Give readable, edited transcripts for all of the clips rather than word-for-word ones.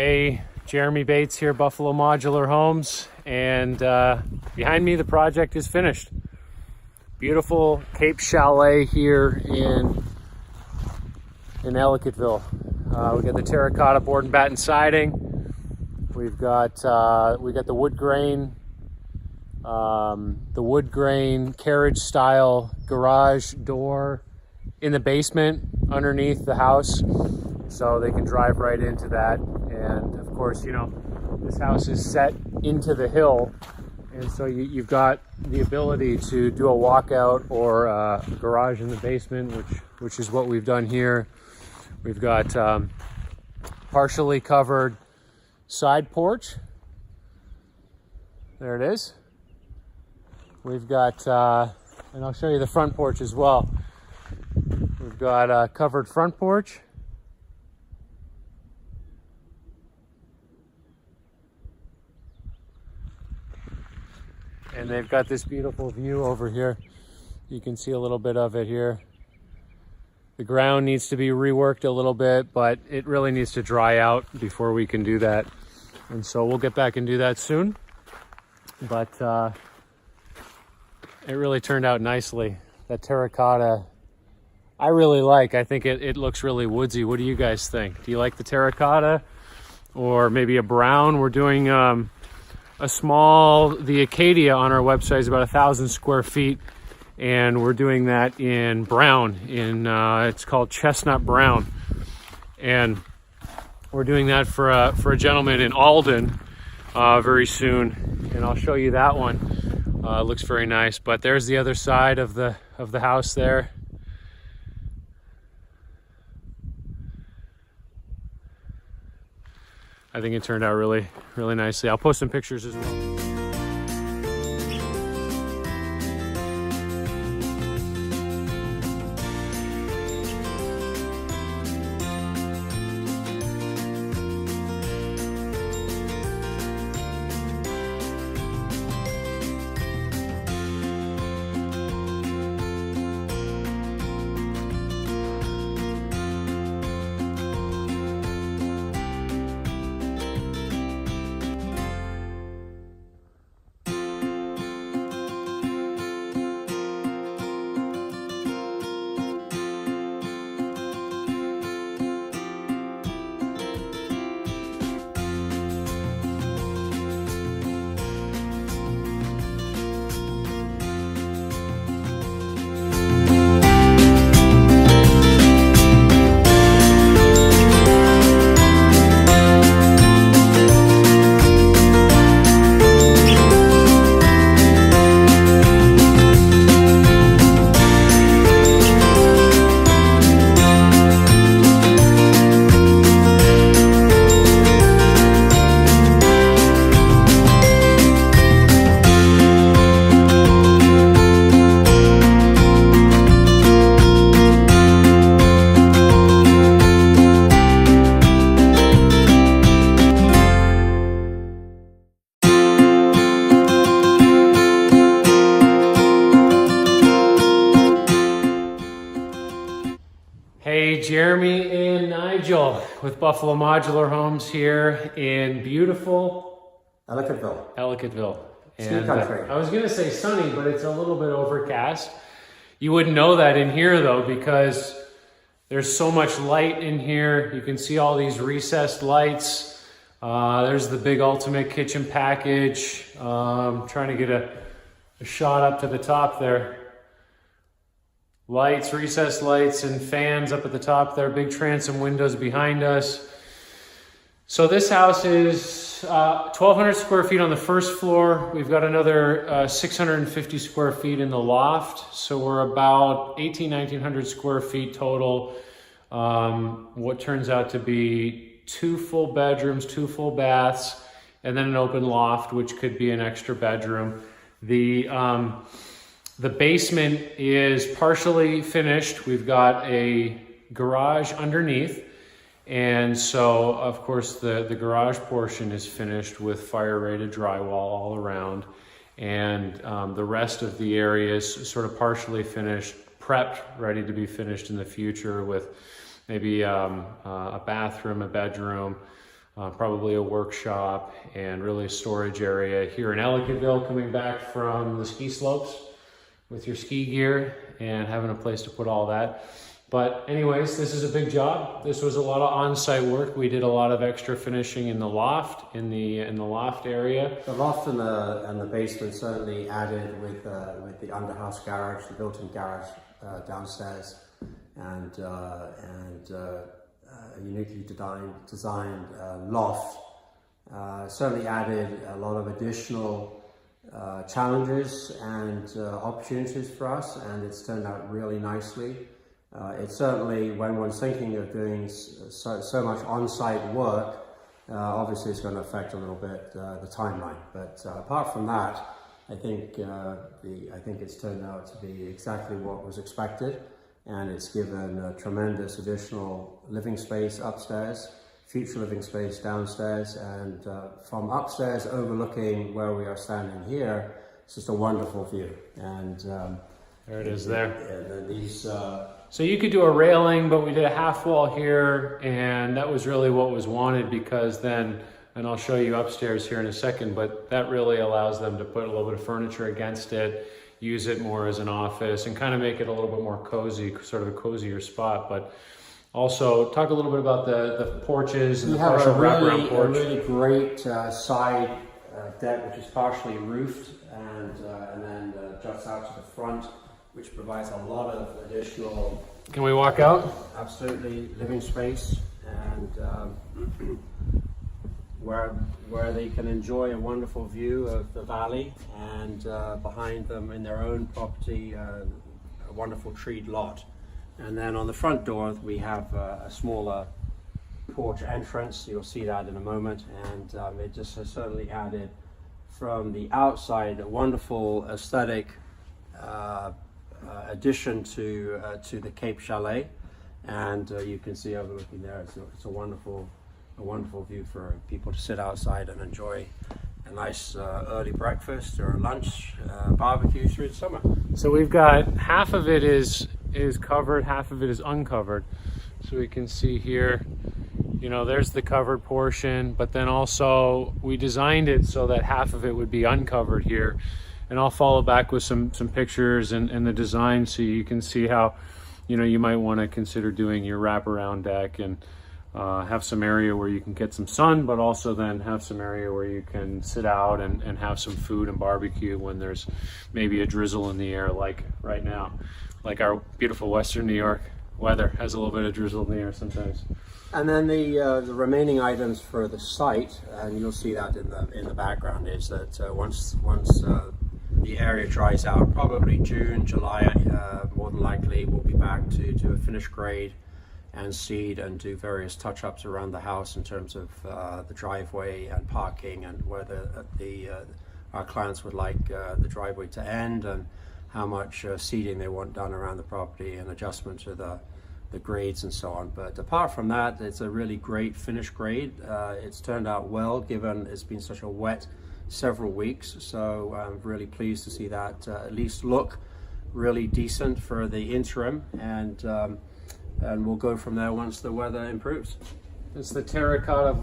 Hey, Jeremy Bates here, Buffalo Modular Homes, and behind me the project is finished. Beautiful Cape Chalet here in Ellicottville. We got the terracotta board and batten siding. We've got the wood grain carriage style garage door in the basement underneath the house, so they can drive right into that. And of course, you know, this house is set into the hill, and so you've got the ability to do a walkout or a garage in the basement, which is what we've done here. We've got partially covered side porch. There it is. We've got, and I'll show you the front porch as well. We've got a covered front porch. And they've got this beautiful view over here. You can see a little bit of it here. The ground needs to be reworked a little bit, but it really needs to dry out before we can do that. And so we'll get back and do that soon. But it really turned out nicely. That terracotta, I really like. I think it looks really woodsy. What do you guys think? Do you like the terracotta or maybe a brown? We're doing the Acadia on our website is about 1,000 square feet, and we're doing that in brown. It's called chestnut brown, and we're doing that for a gentleman in Alden very soon, and I'll show you that one. It looks very nice. But there's the other side of the house there. I think it turned out really, really nicely. I'll post some pictures as well. Hey, Jeremy and Nigel with Buffalo Modular Homes here in beautiful Ellicottville. And country. I was going to say sunny, but it's a little bit overcast. You wouldn't know that in here though, because there's so much light in here. You can see all these recessed lights. There's the big ultimate kitchen package. Trying to get a shot up to the top there. Lights, recessed lights, and fans up at the top there. Big transom windows behind us. So this house is 1,200 square feet on the first floor. We've got another 650 square feet in the loft. So we're about 1,900 square feet total. What turns out to be 2 full bedrooms, 2 full baths, and then an open loft, which could be an extra bedroom. The basement is partially finished. We've got a garage underneath. And so, of course, the garage portion is finished with fire-rated drywall all around. And the rest of the area is sort of partially finished, prepped, ready to be finished in the future with maybe a bathroom, a bedroom, probably a workshop, and really a storage area here in Ellicottville, coming back from the ski slopes with your ski gear and having a place to put all that. But anyways, this is a big job. This was a lot of on-site work. We did a lot of extra finishing in the loft, in the loft area. The loft and the basement certainly added with the underhouse garage, the built-in garage downstairs, and a uniquely designed loft. Certainly added a lot of additional challenges and opportunities for us, and it's turned out really nicely. It certainly, when one's thinking of doing so much on-site work, obviously it's going to affect a little bit the timeline. But apart from that, I think it's turned out to be exactly what was expected, and it's given a tremendous additional living space upstairs, future living space downstairs, and from upstairs overlooking where we are standing here, it's just a wonderful view. And there it is there. And these. So you could do a railing, but we did a half wall here, and that was really what was wanted, because then, and I'll show you upstairs here in a second, but that really allows them to put a little bit of furniture against it, use it more as an office, and kind of make it a little bit more cozy, sort of a cozier spot. But also talk a little bit about the porches and the partial wraparound porch. We have a really great side deck, which is partially roofed and then juts out to the front, which provides a lot of additional... Can we walk out? Absolutely, living space, and where they can enjoy a wonderful view of the valley, and behind them in their own property, a wonderful treed lot. And then on the front door, we have a smaller porch entrance. You'll see that in a moment, and it just has certainly added from the outside a wonderful aesthetic addition to the Cape Chalet, and you can see overlooking there. It's a wonderful view for people to sit outside and enjoy a nice early breakfast or lunch barbecue through the summer. So we've got half of it is covered, half of it is uncovered. So we can see here, you know, there's the covered portion, but then also we designed it so that half of it would be uncovered here. And I'll follow back with some pictures and the design, so you can see how, you know, you might want to consider doing your wraparound deck and have some area where you can get some sun, but also then have some area where you can sit out and have some food and barbecue when there's maybe a drizzle in the air, like right now. Like our beautiful Western New York weather has a little bit of drizzle in the air sometimes. And then the remaining items for the site, and you'll see that in the background, is that once the area dries out, probably June, July, more than likely, we'll be back to a finished grade and seed and do various touch-ups around the house in terms of the driveway and parking, and whether our clients would like the driveway to end, and how much seeding they want done around the property, and adjustment to the grades and so on. But apart from that, it's a really great finished grade. It's turned out well, given it's been such a wet several weeks, so I'm really pleased to see that at least look really decent for the interim, and we'll go from there once the weather improves. It's the terracotta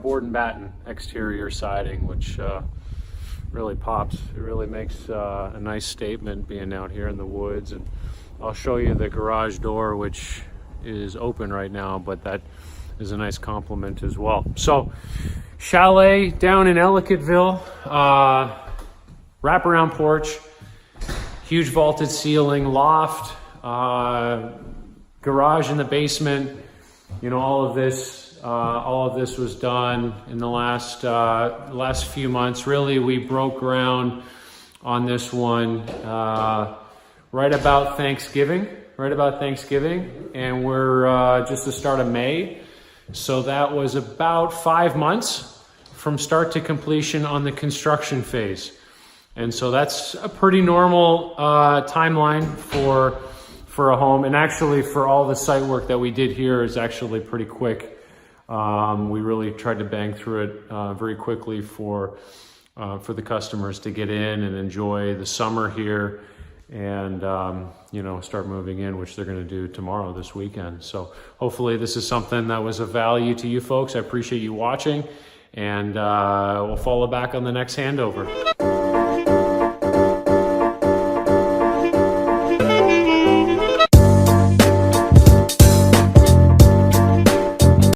board and batten exterior siding, which really pops. It really makes a nice statement being out here in the woods. And I'll show you the garage door, which is open right now, but that is a nice compliment as well. So Chalet down in Ellicottville, wraparound porch, huge vaulted ceiling, loft, garage in the basement. You know, all of this was done in the last few months. Really, we broke ground on this one right about Thanksgiving, and we're just the start of May. So that was about 5 months from start to completion on the construction phase. And so that's a pretty normal timeline for a home. And actually for all the site work that we did here is actually pretty quick. We really tried to bang through it very quickly for the customers to get in and enjoy the summer here and you know, start moving in, which they're going to do tomorrow, this weekend. So hopefully this is something that was of value to you folks. I appreciate you watching, and we'll follow back on the next handover.